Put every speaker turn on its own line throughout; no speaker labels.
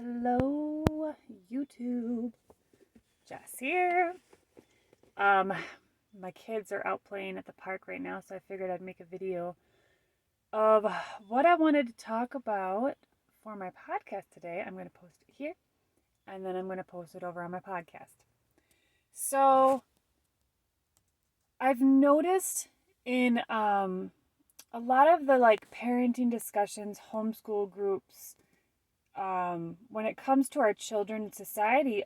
Hello, YouTube. Jess here. My kids are out playing at the park right now, so I figured I'd make a video of what I wanted to talk about for my podcast today. I'm going to post it here, and then I'm going to post it over on my podcast. So, I've noticed in a lot of the parenting discussions, homeschool groups, when it comes to our children in society,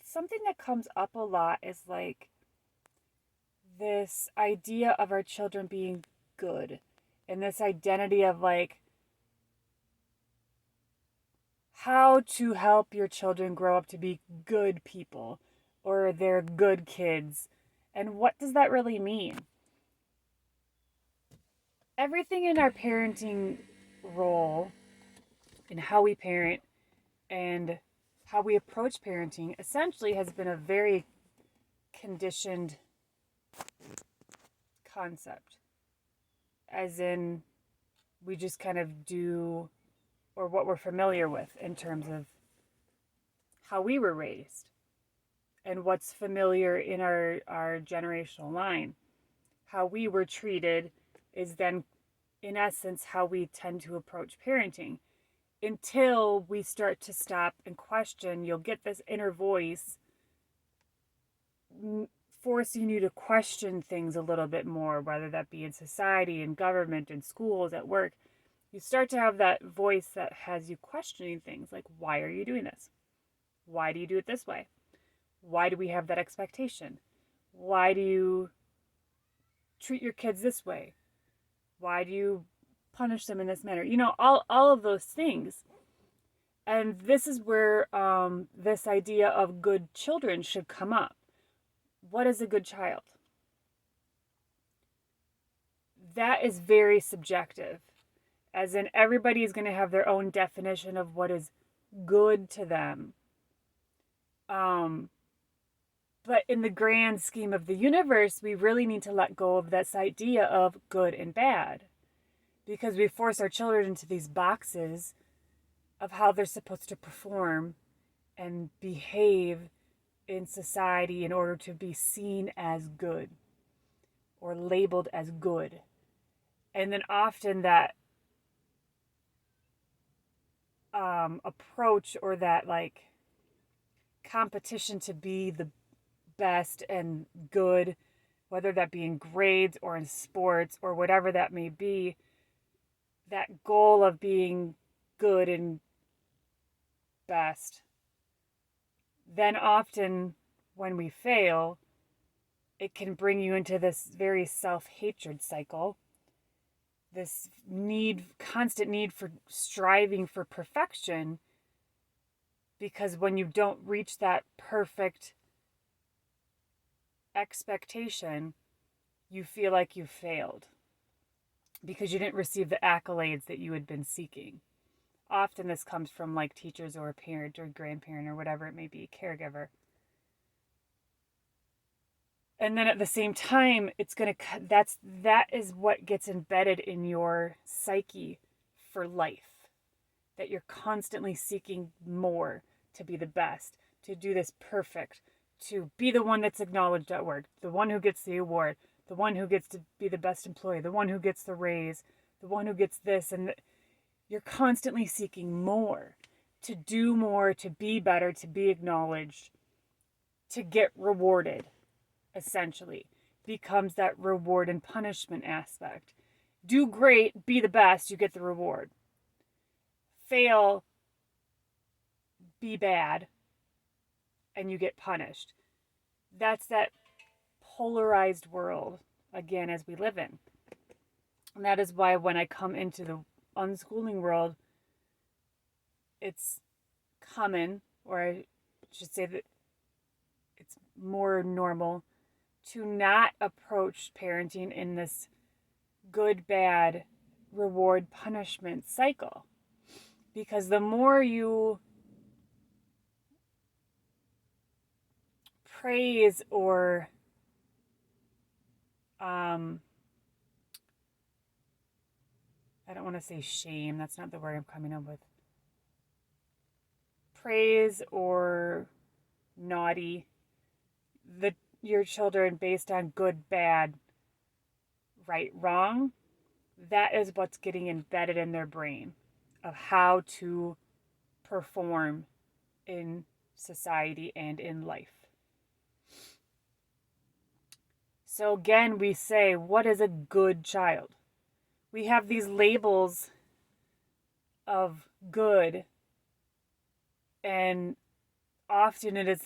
something that comes up a lot is this idea of our children being good and this identity of how to help your children grow up to be good people or they're good kids. And what does that really mean? Everything in our parenting role and how we parent and how we approach parenting essentially has been a very conditioned concept, as in we just kind of do or what we're familiar with in terms of how we were raised and what's familiar in our generational line. How we were treated is then in essence how we tend to approach parenting until we start to stop and question. You'll get this inner voice forcing you to question things a little bit more, whether that be in society, in government, in schools, at work. You start to have that voice that has you questioning things like, why are you doing this? Why do you do it this way? Why do we have that expectation? Why do you treat your kids this way? Why do you punish them in this manner? All of those things. And this is where this idea of good children should come up. What is a good child? That is very subjective, as in everybody is going to have their own definition of what is good to them. But in the grand scheme of the universe, we really need to let go of this idea of good and bad, because we force our children into these boxes of how they're supposed to perform and behave in society in order to be seen as good or labeled as good. And then often that approach or that competition to be the best and good, whether that be in grades or in sports or whatever that may be, that goal of being good and best, then often when we fail, it can bring you into this very self-hatred cycle, this constant need for striving for perfection, because when you don't reach that perfect expectation, you feel like you failed because you didn't receive the accolades that you had been seeking. Often this comes from teachers or a parent or grandparent or whatever it may be, caregiver. And then at the same time, that is what gets embedded in your psyche for life. That you're constantly seeking more, to be the best, to do this perfect, to be the one that's acknowledged at work, the one who gets the award, the one who gets to be the best employee, the one who gets the raise, the one who gets this. And you're constantly seeking more, to do more, to be better, to be acknowledged, to get rewarded, essentially. Becomes that reward and punishment aspect. Do great, be the best, you get the reward. Fail, be bad, and you get punished. That's that polarized world, again, as we live in. And that is why when I come into the unschooling world, it's common, or I should say that it's more normal, to not approach parenting in this good, bad, reward, punishment cycle. Because the more you praise or I don't want to say shame, that's not the word I'm coming up with. praise or naughty your children based on good, bad, right, wrong, that is what's getting embedded in their brain of how to perform in society and in life. So again, we say, what is a good child? We have these labels of good, and often it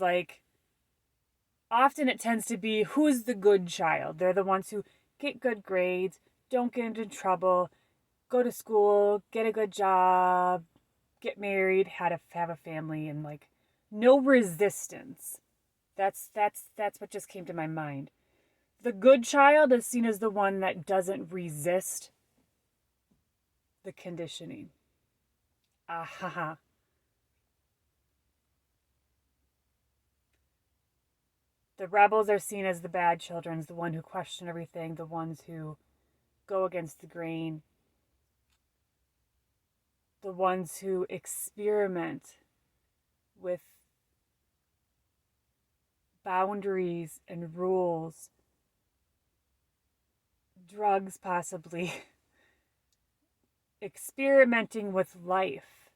tends to be, who's the good child? They're the ones who get good grades, don't get into trouble, go to school, get a good job, get married, have a family, and like no resistance. That's what just came to my mind. The good child is seen as the one that doesn't resist the conditioning. Aha. The rebels are seen as the bad children, the one who question everything, the ones who go against the grain, the ones who experiment with boundaries and rules, drugs possibly, experimenting with life.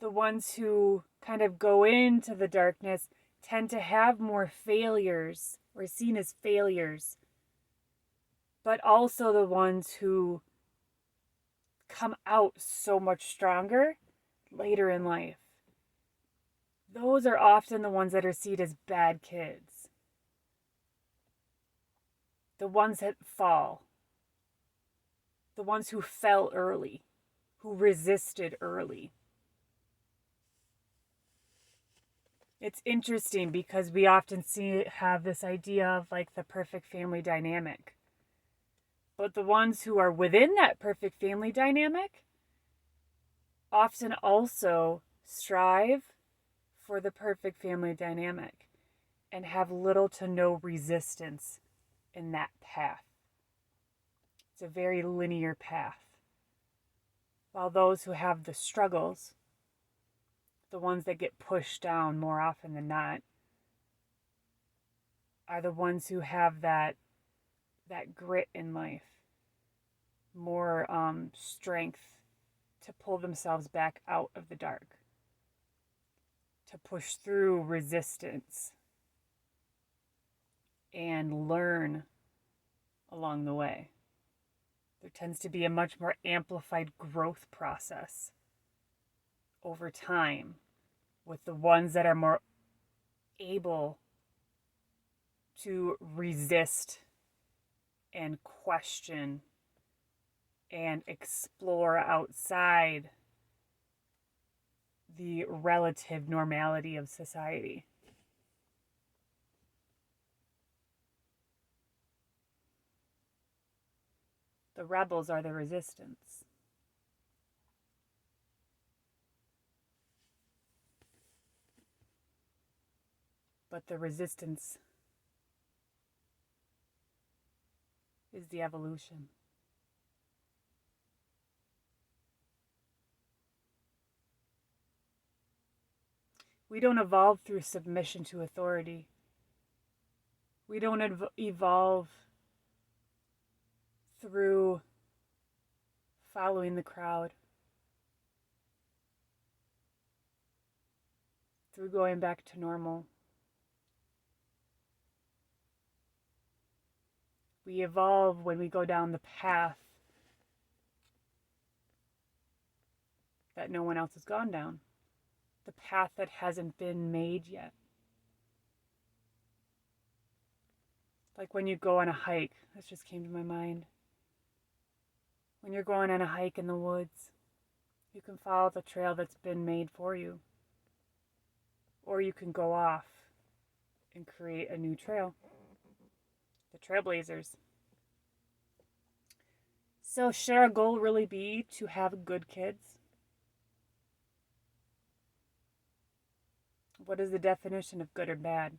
The ones who kind of go into the darkness tend to have more failures or seen as failures, but also the ones who come out so much stronger later in life. Those are often the ones that are seen as bad kids. The ones that fall. The ones who fell early, who resisted early. It's interesting because we often have this idea of like the perfect family dynamic. But the ones who are within that perfect family dynamic often also strive for the perfect family dynamic and have little to no resistance in that path. It's a very linear path. While those who have the struggles, the ones that get pushed down more often than not, are the ones who have that grit in life, more strength to pull themselves back out of the dark, to push through resistance and learn along the way. There tends to be a much more amplified growth process over time with the ones that are more able to resist and question and explore outside the relative normality of society. The rebels are the resistance. But the resistance is the evolution. We don't evolve through submission to authority. We don't evolve through following the crowd, through going back to normal. We evolve when we go down the path that no one else has gone down, the path that hasn't been made yet. Like when you go on a hike, this just came to my mind. When you're going on a hike in the woods, you can follow the trail that's been made for you. Or you can go off and create a new trail. The trailblazers. So should our goal really be to have good kids? What is the definition of good or bad?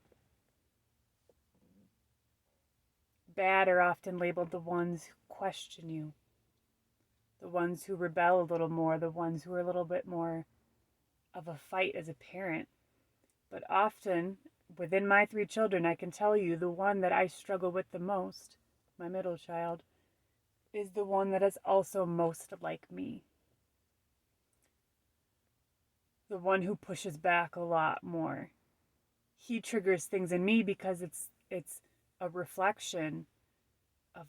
Bad are often labeled the ones who question you, the ones who rebel a little more, the ones who are a little bit more of a fight as a parent. But often, within my 3 children, I can tell you the one that I struggle with the most, my middle child, is the one that is also most like me. The one who pushes back a lot more. He triggers things in me because it's a reflection of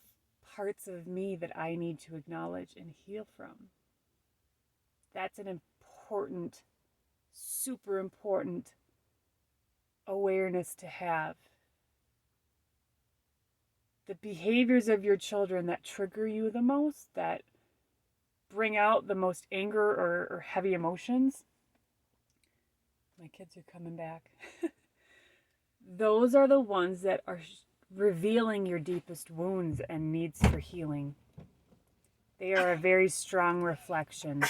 parts of me that I need to acknowledge and heal from. That's an important, super important awareness to have. The behaviors of your children that trigger you the most, that bring out the most anger or heavy emotions. My kids are coming back. Those are the ones that are revealing your deepest wounds and needs for healing. They are a very strong reflection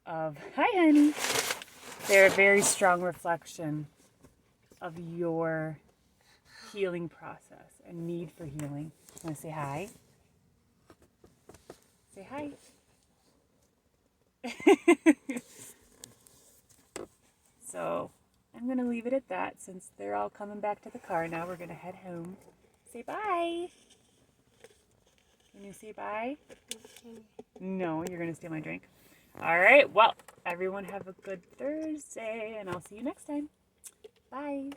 of, hi honey, they're a very strong reflection of your healing process and need for healing. Want to say hi? Say hi. So I'm going to leave it at that since they're all coming back to the car now. We're going to head home. Say bye. Can you say bye? No, you're going to steal my drink. All right. Well, everyone have a good Thursday, and I'll see you next time. Bye.